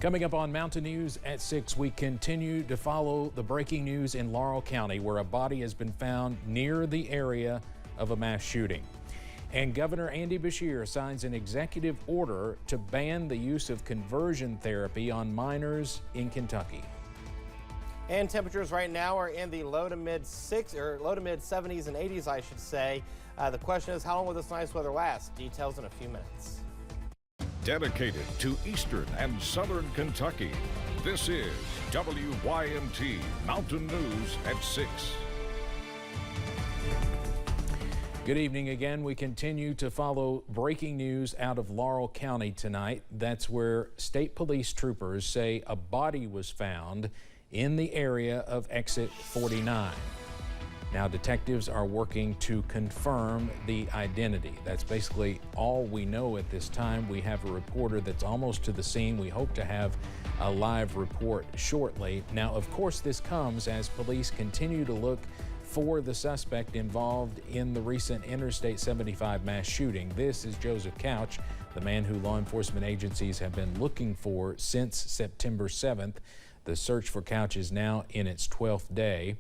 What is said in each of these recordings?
Coming up on Mountain News at 6, we continue to follow the breaking news in Laurel County, where a body has been found near the area of a mass shooting. And Governor Andy Beshear signs an executive order to ban the use of conversion therapy on minors in Kentucky. And temperatures right now are in the low to mid 70s and 80s, I should say. The question is, how long will this nice weather last? Details in a few minutes. Dedicated to Eastern and Southern Kentucky, this is WYMT Mountain News at 6. Good evening again. We continue to follow breaking news out of Laurel County tonight. That's where state police troopers say a body was found in the area of exit 49. Now, detectives are working to confirm the identity. That's basically all we know at this time. We have a reporter that's almost to the scene. We hope to have a live report shortly. Now, of course, this comes as police continue to look for the suspect involved in the recent Interstate 75 mass shooting. This is Joseph Couch, the man who law enforcement agencies have been looking for since September 7th. The search for Couch is now in its 12th day.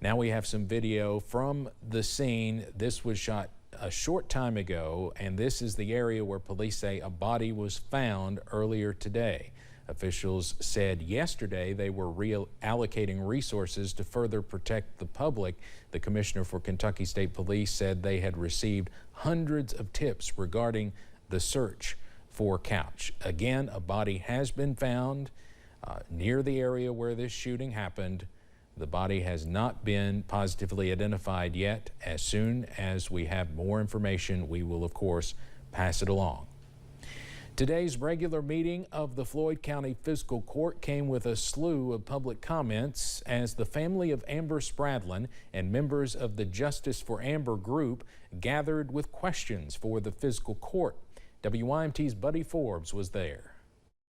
Now we have some video from the scene. This was shot a short time ago, and this is the area where police say a body was found earlier today. Officials said yesterday they were reallocating resources to further protect the public. The commissioner for Kentucky State Police said they had received hundreds of tips regarding the search for Couch. Again, a body has been found near the area where this shooting happened. The body has not been positively identified yet. As soon as we have more information, we will, of course, pass it along. Today's regular meeting of the Floyd County Fiscal Court came with a slew of public comments as the family of Amber Spradlin and members of the Justice for Amber group gathered with questions for the Fiscal Court. WYMT's Buddy Forbes was there.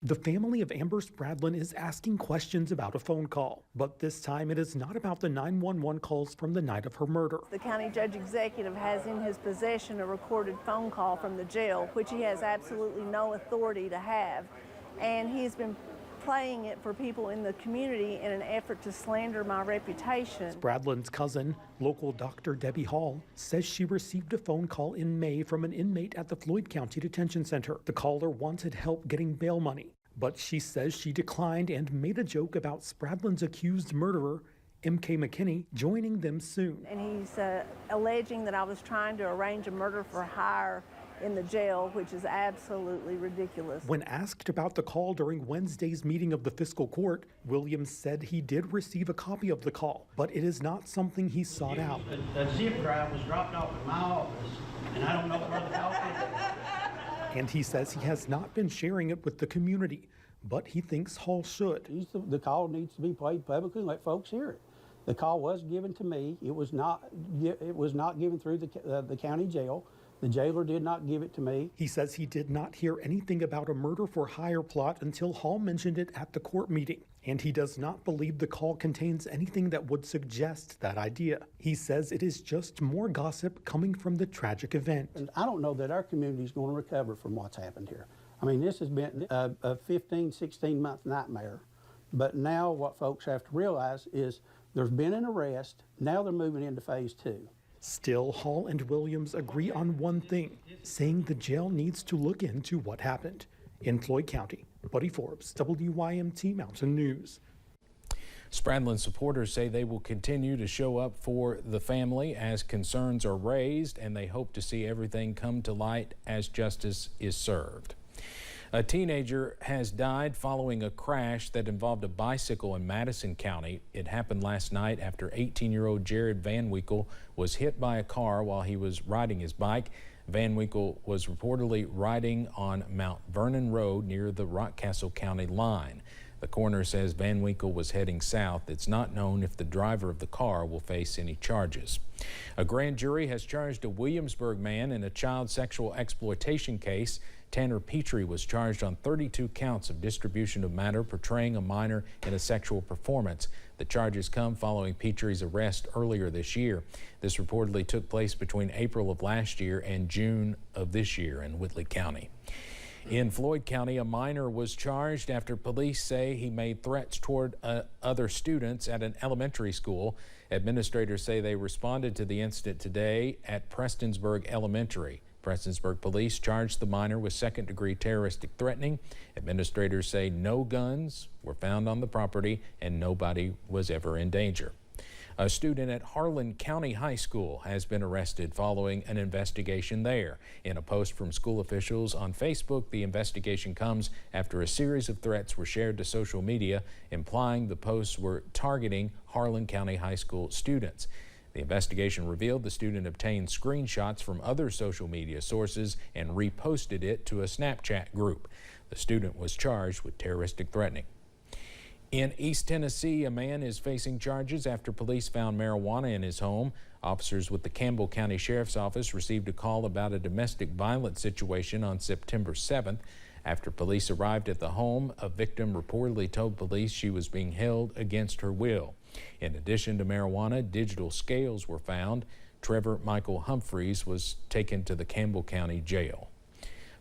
The family of Amber Spradlin is asking questions about a phone call, but this time it is not about the 911 calls from the night of her murder. The county judge executive has in his possession a recorded phone call from the jail, which he has absolutely no authority to have, and he's been playing it for people in the community in an effort to slander my reputation. Spradlin's cousin, local Dr. Debbie Hall, says she received a phone call in May from an inmate at the Floyd County Detention Center. The caller wanted help getting bail money, but she says she declined and made a joke about Spradlin's accused murderer, M.K. McKinney, joining them soon. And he's alleging that I was trying to arrange a murder for hire in the jail, which is absolutely ridiculous. When asked about the call during Wednesday's meeting of the Fiscal Court, Williams said he did receive a copy of the call, but it is not something he sought out. A zip drive was dropped off at my office, and I don't know where the call is. And he says he has not been sharing it with the community, but he thinks Hall should. The call needs to be played publicly and let folks hear it. The call was given to me. It was not given through the county jail. The jailer did not give it to me. He says he did not hear anything about a murder for hire plot until Hall mentioned it at the court meeting, and he does not believe the call contains anything that would suggest that idea. He says it is just more gossip coming from the tragic event. And I don't know that our community is going to recover from what's happened here. I mean, this has been a 15, 16-month nightmare, but now what folks have to realize is there's been an arrest, now they're moving into phase 2. Still, Hall and Williams agree on one thing, saying the jail needs to look into what happened. In Floyd County, Buddy Forbes, WYMT Mountain News. Spradlin supporters say they will continue to show up for the family as concerns are raised, and they hope to see everything come to light as justice is served. A teenager has died following a crash that involved a bicycle in Madison County. It happened last night after 18-year-old Jared Van Winkle was hit by a car while he was riding his bike. Van Winkle was reportedly riding on Mount Vernon Road near the Rockcastle County line. The coroner says Van Winkle was heading south. It's not known if the driver of the car will face any charges. A grand jury has charged a Williamsburg man in a child sexual exploitation case. Tanner Petrie was charged on 32 counts of distribution of matter portraying a minor in a sexual performance. The charges come following Petrie's arrest earlier this year. This reportedly took place between April of last year and June of this year in Whitley County. In Floyd County, a minor was charged after police say he made threats toward other students at an elementary school. Administrators say they responded to the incident today at Prestonsburg Elementary. Prestonsburg police charged the minor with second-degree terroristic threatening. Administrators say no guns were found on the property and nobody was ever in danger. A student at Harlan County High School has been arrested following an investigation there. In a post from school officials on Facebook, the investigation comes after a series of threats were shared to social media, implying the posts were targeting Harlan County High School students. The investigation revealed the student obtained screenshots from other social media sources and reposted it to a Snapchat group. The student was charged with terroristic threatening. In East Tennessee, a man is facing charges after police found marijuana in his home. Officers with the Campbell County Sheriff's Office received a call about a domestic violence situation on September 7th. After police arrived at the home, a victim reportedly told police she was being held against her will. In addition to marijuana, digital scales were found. Trevor Michael Humphreys was taken to the Campbell County Jail.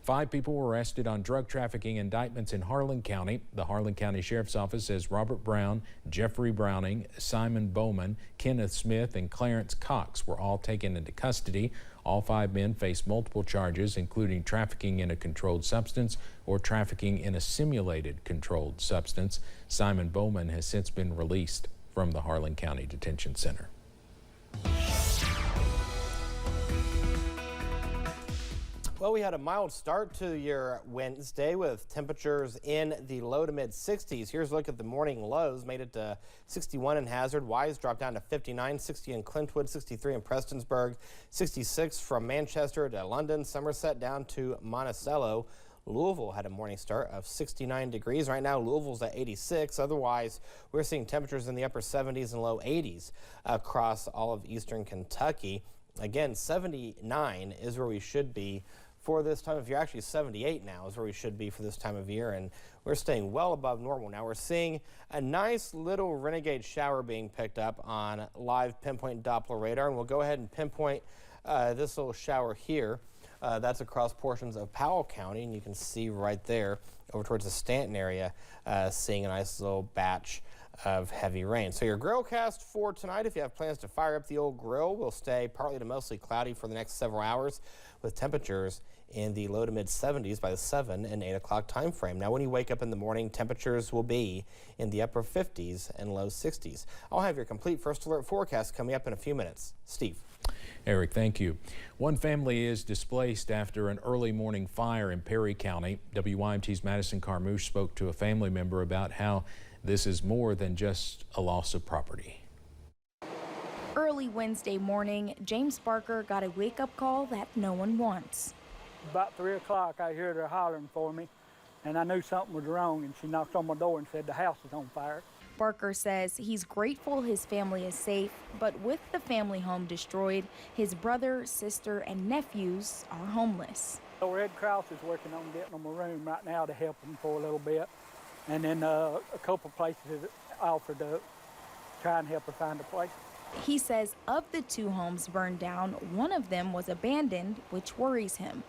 5 people were arrested on drug trafficking indictments in Harlan County. The Harlan County Sheriff's Office says Robert Brown, Jeffrey Browning, Simon Bowman, Kenneth Smith, and Clarence Cox were all taken into custody. All 5 men face multiple charges, including trafficking in a controlled substance or trafficking in a simulated controlled substance. Simon Bowman has since been released from the Harlan County Detention Center. Well, we had a mild start to your Wednesday with temperatures in the low to mid 60s. Here's a look at the morning lows. Made it to 61 in Hazard. Wise dropped down to 59, 60 in Clintwood, 63 in Prestonsburg, 66 from Manchester to London, Somerset down to Monticello. Louisville had a morning start of 69 degrees. Right now, Louisville's at 86. Otherwise, we're seeing temperatures in the upper 70s and low 80s across all of eastern Kentucky. Again, 79 is where we should be for this time of year. Actually 78 now is where we should be for this time of year, and we're staying well above normal. Now we're seeing a nice little renegade shower being picked up on live pinpoint Doppler radar, and we'll go ahead and pinpoint this little shower here. That's across portions of Powell County, and you can see right there over towards the Stanton area seeing a nice little batch of heavy rain. So your grillcast for tonight, if you have plans to fire up the old grill, will stay partly to mostly cloudy for the next several hours with temperatures in the low to mid 70s by the 7 and 8 o'clock time frame. Now when you wake up in the morning, temperatures will be in the upper 50s and low 60s. I'll have your complete first alert forecast coming up in a few minutes. Steve. Eric, thank you. One family is displaced after an early morning fire in Perry County. WYMT's Madison Carmouche spoke to a family member about how this is more than just a loss of property. Early Wednesday morning, James Barker got a wake-up call that no one wants. About 3 o'clock, I heard her hollering for me, and I knew something was wrong, and she knocked on my door and said the house is on fire. Barker says he's grateful his family is safe, but with the family home destroyed, his brother, sister, and nephews are homeless. The Red Cross is working on getting them a room right now to help them for a little bit, and then a couple places offered to try and help her find a place. He says of the 2 homes burned down, one of them was abandoned, which worries him.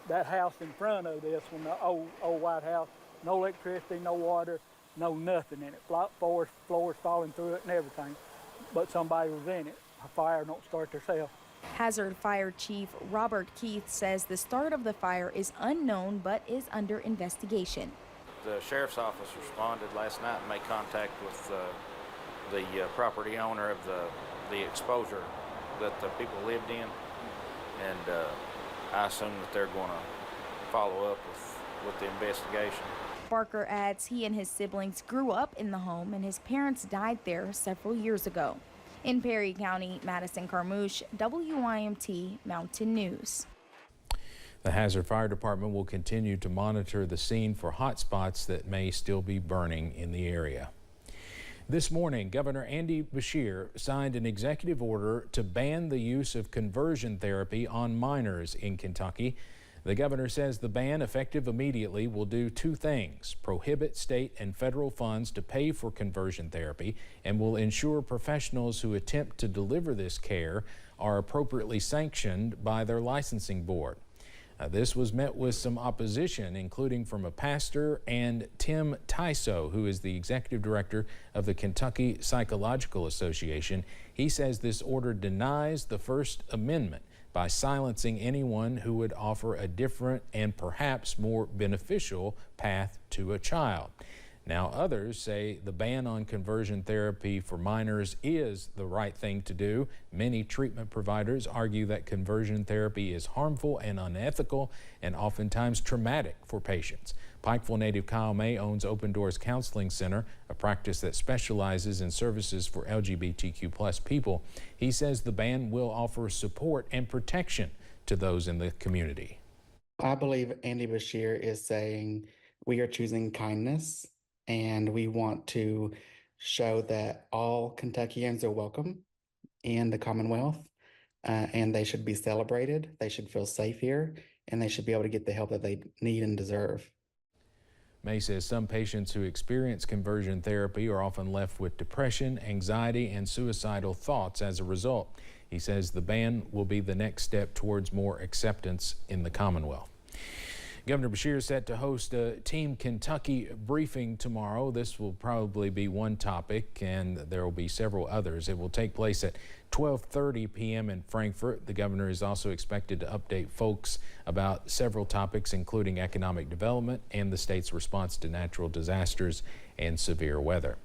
That house in front of this one, the old white house, no electricity, no water, no nothing in it. Floors falling through it and everything, but somebody was in it. A fire don't start herself. Hazard Fire Chief Robert Keith says the start of the fire is unknown but is under investigation. The sheriff's office responded last night and made contact with the property owner of the exposure that the people lived in, and I assume that they're going to follow up with the investigation. Barker adds he and his siblings grew up in the home and his parents died there several years ago. In Perry County, Madison Carmouche, WYMT Mountain News. The Hazard Fire Department will continue to monitor the scene for hot spots that may still be burning in the area. This morning, Governor Andy Beshear signed an executive order to ban the use of conversion therapy on minors in Kentucky. The governor says the ban, effective immediately, will do 2 things: prohibit state and federal funds to pay for conversion therapy, and will ensure professionals who attempt to deliver this care are appropriately sanctioned by their licensing board. This was met with some opposition, including from a pastor and Tim Tyso, who is the executive director of the Kentucky Psychological Association. He says this order denies the First Amendment by silencing anyone who would offer a different and perhaps more beneficial path to a child. Now, others say the ban on conversion therapy for minors is the right thing to do. Many treatment providers argue that conversion therapy is harmful and unethical and oftentimes traumatic for patients. Pikeville native Kyle May owns Open Doors Counseling Center, a practice that specializes in services for LGBTQ+ people. He says the ban will offer support and protection to those in the community. I believe Andy Bashir is saying we are choosing kindness, and we want to show that all Kentuckians are welcome in the Commonwealth, and they should be celebrated, they should feel safe here, and they should be able to get the help that they need and deserve. May says some patients who experience conversion therapy are often left with depression, anxiety, and suicidal thoughts as a result. He says the ban will be the next step towards more acceptance in the Commonwealth. Governor Bashir is set to host a Team Kentucky briefing tomorrow. This will probably be one topic, and there will be several others. It will take place at 12:30 p.m. in Frankfort. The governor is also expected to update folks about several topics, including economic development and the state's response to natural disasters and severe weather.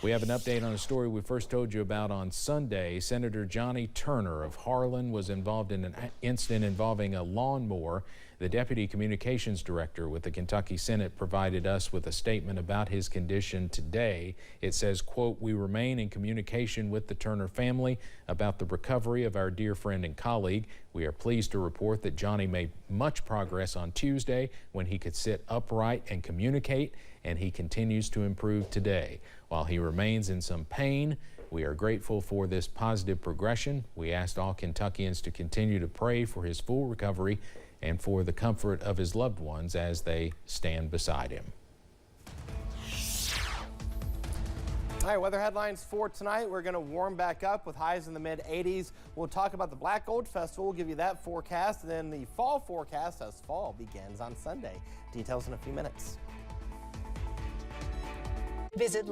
We have an update on a story we first told you about on Sunday. Senator Johnny Turner of Harlan was involved in an incident involving a lawnmower. The deputy communications director with the Kentucky Senate provided us with a statement about his condition today. It says, quote, "We remain in communication with the Turner family about the recovery of our dear friend and colleague. We are pleased to report that Johnny made much progress on Tuesday when he could sit upright and communicate, and he continues to improve today. While he remains in some pain, we are grateful for this positive progression. We asked all Kentuckians to continue to pray for his full recovery and for the comfort of his loved ones as they stand beside him." All right, weather headlines for tonight. We're going to warm back up with highs in the mid-80s. We'll talk about the Black Gold Festival. We'll give you that forecast. And then the fall forecast as fall begins on Sunday. Details in a few minutes. Visit